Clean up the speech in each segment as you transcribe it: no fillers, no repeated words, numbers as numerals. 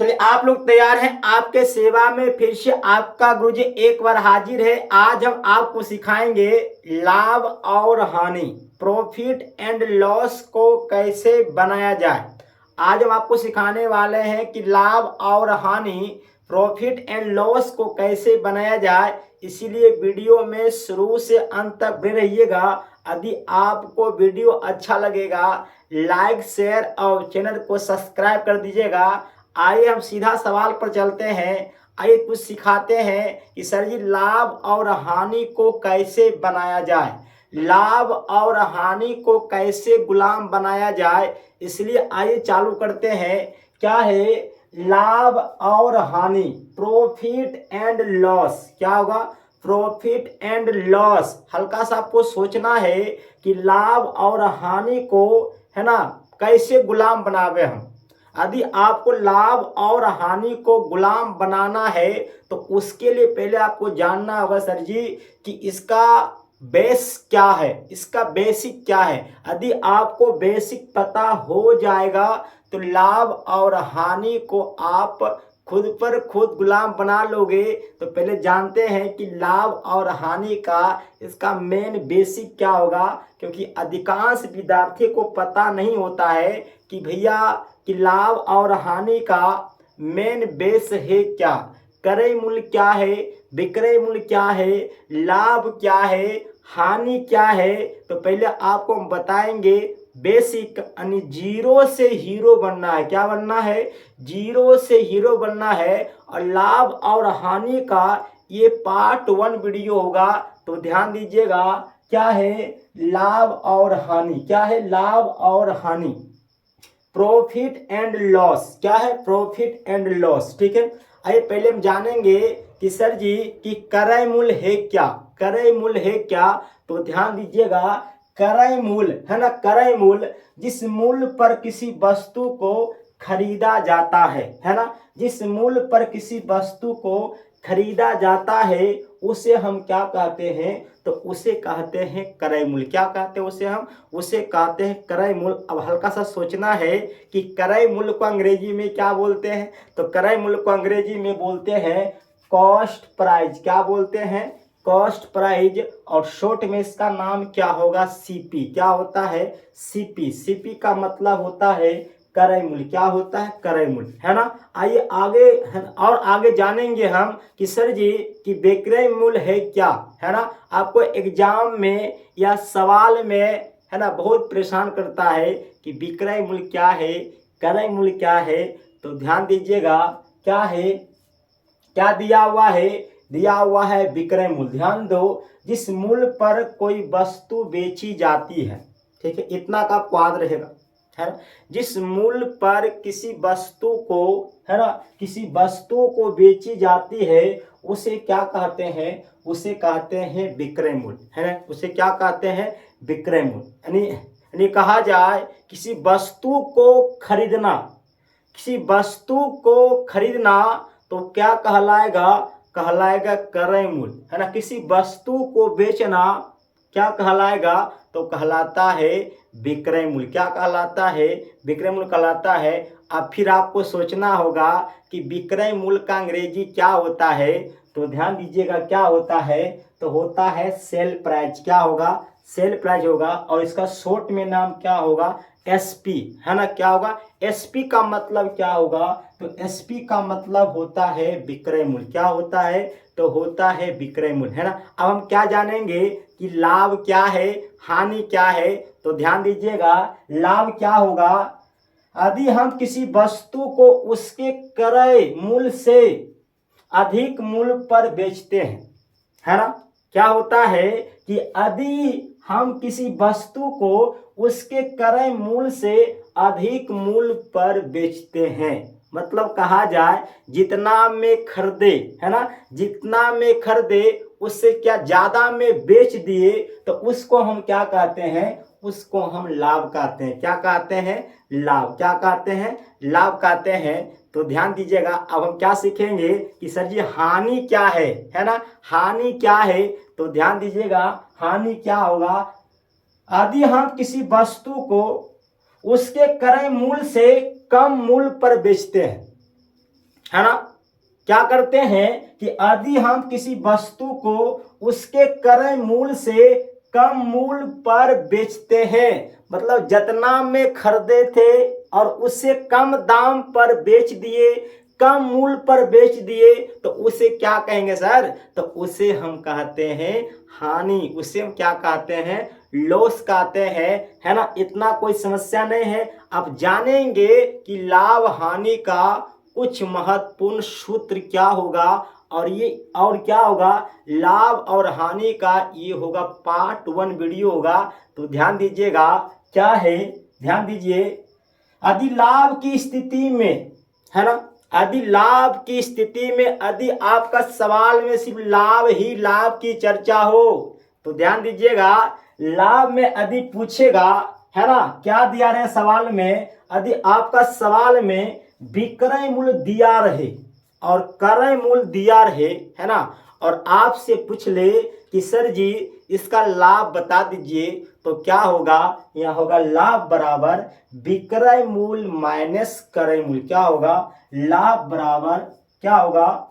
चलिए आप लोग तैयार हैं, आपके सेवा में फिर से आपका गुरुजी एक बार हाजिर है। आज हम आपको सिखाएंगे लाभ और हानि, प्रॉफिट एंड लॉस को कैसे बनाया जाए। आज हम आपको सिखाने वाले हैं कि लाभ और हानि, प्रॉफिट एंड लॉस को कैसे बनाया जाए। इसीलिए वीडियो में शुरू से अंत तक बने रहिएगा। यदि आपको वीडियो अच्छा लगेगा लाइक शेयर और चैनल को सब्सक्राइब कर दीजिएगा। आइए हम सीधा सवाल पर चलते हैं। आइए कुछ सिखाते हैं कि सर जी लाभ और हानि को कैसे बनाया जाए, लाभ और हानि को कैसे गुलाम बनाया जाए। इसलिए आइए चालू करते हैं। क्या है लाभ और हानि, प्रॉफिट एंड लॉस। क्या होगा, प्रॉफिट एंड लॉस। हल्का सा आपको सोचना है कि लाभ और हानि को है ना कैसे गुलाम बनावे हम। यदि आपको लाभ और हानि को गुलाम बनाना है तो उसके लिए पहले आपको जानना होगा सर जी कि इसका बेस क्या है, इसका बेसिक क्या है। यदि आपको बेसिक पता हो जाएगा तो लाभ और हानि को आप खुद पर खुद गुलाम बना लोगे। तो पहले जानते हैं कि लाभ और हानि का इसका मेन बेसिक क्या होगा, क्योंकि अधिकांश विद्यार्थी को पता नहीं होता है कि भैया कि लाभ और हानि का मेन बेस है क्या, क्रय मूल्य क्या है, विक्रय मूल्य क्या है, लाभ क्या है, हानि क्या है। तो पहले आपको हम बताएंगे बेसिक, यानी जीरो से हीरो बनना है। क्या बनना है, जीरो से हीरो बनना है। और लाभ और हानि का ये पार्ट 1 वीडियो होगा, तो ध्यान दीजिएगा। क्या है लाभ और हानि, क्या है लाभ और हानि, प्रॉफिट एंड लॉस। क्या है, प्रॉफिट एंड लॉस। ठीक है, आइए पहले हम जानेंगे कि सर जी कि क्रय मूल्य है क्या, क्रय मूल्य है क्या। तो ध्यान दीजिएगा, क्रय मूल्य है ना, क्रय मूल्य जिस मूल्य पर किसी वस्तु को खरीदा जाता है ना, जिस मूल्य पर किसी वस्तु को खरीदा जाता है उसे हम क्या कहते हैं, तो उसे कहते हैं क्रय मूल्य। क्या कहते हैं उसे, हम उसे कहते हैं क्रय मूल्य। अब हल्का सा सोचना है कि क्रय मूल्य को अंग्रेजी में क्या बोलते हैं। तो क्रय मूल्य को अंग्रेजी में बोलते हैं कॉस्ट प्राइस। क्या बोलते हैं, कॉस्ट प्राइस। और शॉर्ट में इसका नाम क्या होगा, सीपी। क्या होता है, सीपी। सीपी का मतलब होता है क्रय मूल्य। क्या होता है, क्रय मूल्य, है ना। आइए आगे और आगे जानेंगे हम कि सर जी कि विक्रय मूल्य है क्या, है ना। आपको एग्जाम में या सवाल में है ना बहुत परेशान करता है कि विक्रय मूल्य क्या है, क्रय मूल्य क्या है। तो ध्यान दीजिएगा, क्या है, क्या दिया हुआ है, दिया हुआ है विक्रय मूल्य। ध्यान दो, जिस मूल्य पर कोई वस्तु बेची जाती है। ठीक है, इतना का आपको याद रहेगा, है ना। जिस मूल्य पर किसी वस्तु को, है ना, किसी वस्तु को बेची जाती है उसे क्या कहते हैं, उसे कहते हैं विक्रय मूल्य, है ना। उसे क्या कहते हैं, विक्रय मूल्य। यानी कहा जाए किसी वस्तु को खरीदना, किसी वस्तु को खरीदना तो क्या कहलाएगा, कहलाएगा क्रय मूल्य, है ना। किसी वस्तु को बेचना क्या कहलाएगा, तो कहलाता है विक्रय मूल्य। क्या कहलाता है, विक्रय मूल्य कहलाता है। अब फिर आपको सोचना होगा कि विक्रय मूल्य का अंग्रेजी क्या होता है। तो ध्यान दीजिएगा, क्या होता है, तो होता है सेल प्राइस। क्या होगा, सेल प्राइस होगा। और इसका शॉर्ट में नाम क्या होगा, एसपी, है ना। क्या होगा, एसपी का मतलब क्या होगा, तो एसपी का मतलब होता है विक्रय मूल्य। क्या होता है, तो होता है विक्रय मूल्य, है ना। अब हम क्या जानेंगे कि लाभ क्या है, हानि क्या है। तो ध्यान दीजिएगा, लाभ क्या होगा, यदि हम किसी वस्तु को उसके क्रय मूल्य से अधिक मूल्य पर बेचते हैं, है ना। क्या होता है कि यदि हम किसी वस्तु को उसके क्रय मूल्य से अधिक मूल्य पर बेचते हैं, मतलब कहा जाए जितना में खरीदे, है ना, जितना में खरीदे उससे क्या ज्यादा में बेच दिए, तो उसको हम क्या कहते हैं, उसको हम लाभ कहते हैं। क्या कहते हैं, लाभ। क्या कहते हैं, लाभ कहते हैं। तो ध्यान दीजिएगा, अब हम क्या सीखेंगे कि सर जी हानि क्या है ना, हानि क्या है। तो ध्यान दीजिएगा, हानि क्या होगा, यदि हम किसी वस्तु को उसके क्रय मूल्य से कम मूल्य पर बेचते हैं, है ना। क्या करते हैं कि यदि हम किसी वस्तु को उसके क्रय मूल्य से कम मूल्य पर बेचते हैं, मतलब जितना में खरीदे थे और उससे कम दाम पर बेच दिए, कम मूल्य पर बेच दिए, तो उसे क्या कहेंगे सर? तो उसे हम कहते हैं हानि, उसे हम क्या कहते हैं? लॉस कहते हैं, है ना। इतना कोई समस्या नहीं है। अब जानेंगे कि लाभ हानि का कुछ महत्वपूर्ण सूत्र क्या होगा, और ये और क्या होगा, लाभ और हानि का ये होगा पार्ट 1 वीडियो होगा। तो ध्यान दीजिएगा, क्या है, ध्यान दीजिए। यदि लाभ की स्थिति में, है ना, यदि लाभ की स्थिति में यदि आपका सवाल में सिर्फ लाभ ही लाभ की चर्चा हो, तो ध्यान दीजिएगा, लाभ में यदि पूछेगा, है ना, क्या दिया रहे सवाल में, यदि आपका सवाल में विक्रय मूल्य दिया रहे और क्रय मूल्य दिया रहे, है ना, और आपसे पूछ ले कि सर जी इसका लाभ बता दीजिए, तो क्या होगा, यहाँ होगा लाभ बराबर विक्रय मूल्य माइनस क्रय मूल्य। क्या होगा, लाभ बराबर क्या होगा,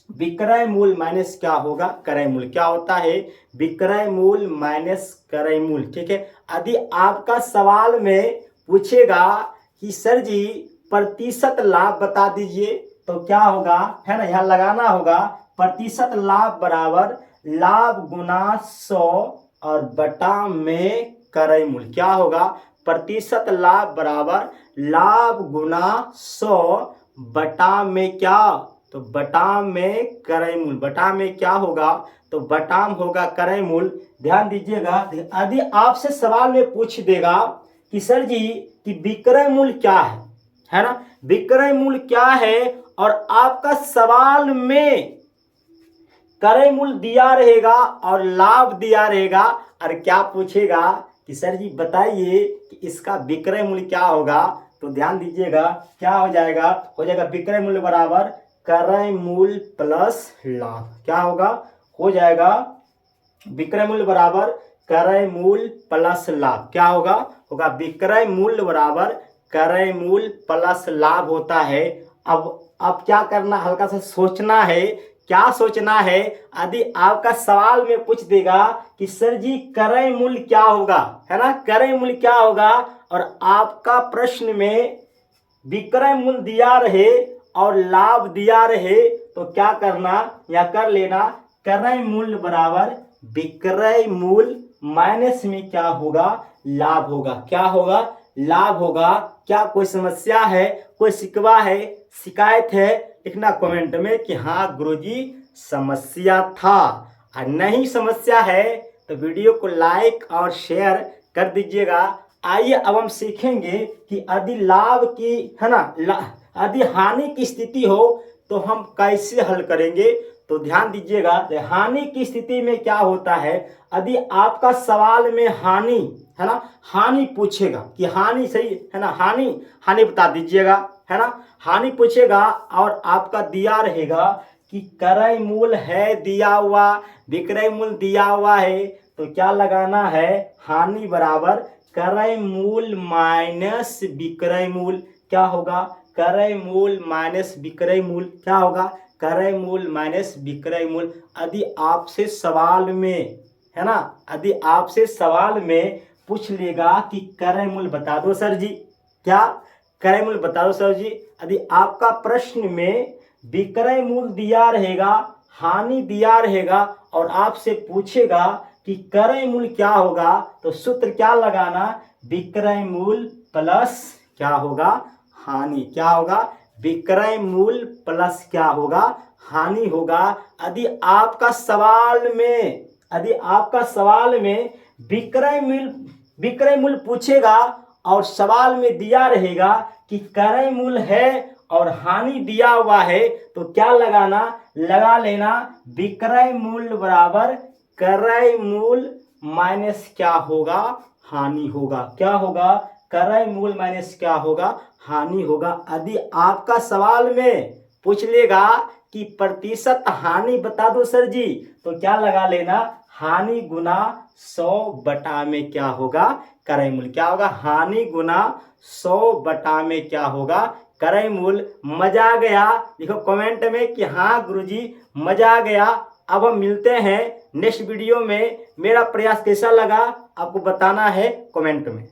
विक्रय मूल्य माइनस क्या होगा, क्रय मूल्य। क्या होता है, विक्रय मूल्य माइनस क्रय मूल्य। ठीक है। यदि आपका सवाल में पूछेगा कि सर जी प्रतिशत लाभ बता दीजिए, तो क्या होगा, है ना, यहाँ लगाना होगा प्रतिशत लाभ बराबर लाभ गुना 100 और बटा में क्रय मूल्य। क्या होगा, प्रतिशत लाभ बराबर लाभ गुना 100 बटा में क्या, तो बटा में क्रय मूल्य। बटा में क्या होगा, तो बटा में होगा क्रय मूल्य। ध्यान दीजिएगा, यदि आपसे सवाल में पूछ देगा कि सर जी कि विक्रय मूल्य क्या है ना, विक्रय मूल्य क्या है, और आपका सवाल में क्रय मूल्य दिया रहेगा और लाभ दिया रहेगा, और क्या पूछेगा कि सर जी बताइए कि इसका विक्रय मूल्य क्या होगा, तो ध्यान दीजिएगा, क्या हो जाएगा, विक्रय मूल्य बराबर क्रय मूल्य प्लस लाभ। क्या होगा, हो जाएगा विक्रय मूल्य बराबर क्रय मूल्य प्लस लाभ। क्या होगा, विक्रय मूल्य बराबर क्रय मूल्य प्लस लाभ होता है। अब क्या करना, हल्का सा सोचना है। क्या सोचना है, यदि आपका सवाल में पूछ देगा कि सर जी क्रय मूल्य क्या होगा, है ना, क्रय मूल्य क्या होगा, और आपका प्रश्न में विक्रय मूल्य दिया रहे और लाभ दिया रहे, तो क्या करना, या कर लेना क्रय मूल्य बराबर विक्रय मूल्य माइनस में क्या होगा, लाभ होगा। क्या होगा, लाभ होगा। क्या कोई समस्या है, कोई शिकवा है, शिकायत है, लिखना कमेंट में कि हाँ गुरुजी समस्या था, और नहीं समस्या है तो वीडियो को लाइक और शेयर कर दीजिएगा। आइए अब हम सीखेंगे कि यदि लाभ की, है ना, यदि हानि की स्थिति हो तो हम कैसे हल करेंगे। तो ध्यान दीजिएगा, हानि की स्थिति में क्या होता है, यदि आपका सवाल में हानि, है ना, हानि पूछेगा कि हानि सही है ना, हानि हानि बता दीजिएगा, है ना, हानि पूछेगा और आपका दिया रहेगा कि क्रय मूल्य है दिया हुआ, विक्रय मूल्य दिया हुआ है, तो क्या लगाना है, हानि बराबर क्रय मूल्य माइनस विक्रय मूल्य। क्या होगा, क्रय मूल्य माइनस विक्रय मूल्य। क्या होगा, क्रय मूल्य माइनस विक्रय मूल्य। यदि आपसे सवाल में, है ना, यदि आपसे सवाल में पूछ लेगा कि क्रय मूल्य बता दो सर जी, क्या क्रय मूल्य बता दो सर जी, यदि आपका प्रश्न में विक्रय मूल्य दिया रहेगा, हानि दिया रहेगा, और आपसे पूछेगा कि क्रय मूल्य क्या होगा, तो सूत्र क्या लगाना, विक्रय मूल्य प्लस क्या होगा, हानि। क्या होगा, विक्रय मूल्य प्लस क्या होगा, हानि होगा। यदि आपका सवाल में विक्रय मूल्य पूछेगा और सवाल में दिया रहेगा कि क्रय मूल्य है और हानि दिया हुआ है, तो क्या लगाना, लगा लेना विक्रय मूल्य बराबर क्रय मूल्य माइनस क्या होगा, हानि होगा। क्या होगा, क्रय मूल्य माइनस क्या होगा, हानि होगा। यदि आपका सवाल में पूछ लेगा कि प्रतिशत हानि बता दो सर जी, तो क्या लगा लेना, हानि गुना 100 बटा में क्या होगा, क्रय मूल्य। क्या होगा, हानि गुना 100 बटा में क्या होगा, करई मूल मजा आ गया लिखो कमेंट में कि हाँ गुरुजी मजा आ गया। अब हम मिलते हैं नेक्स्ट वीडियो में। मेरा प्रयास कैसा लगा आपको बताना है कमेंट में।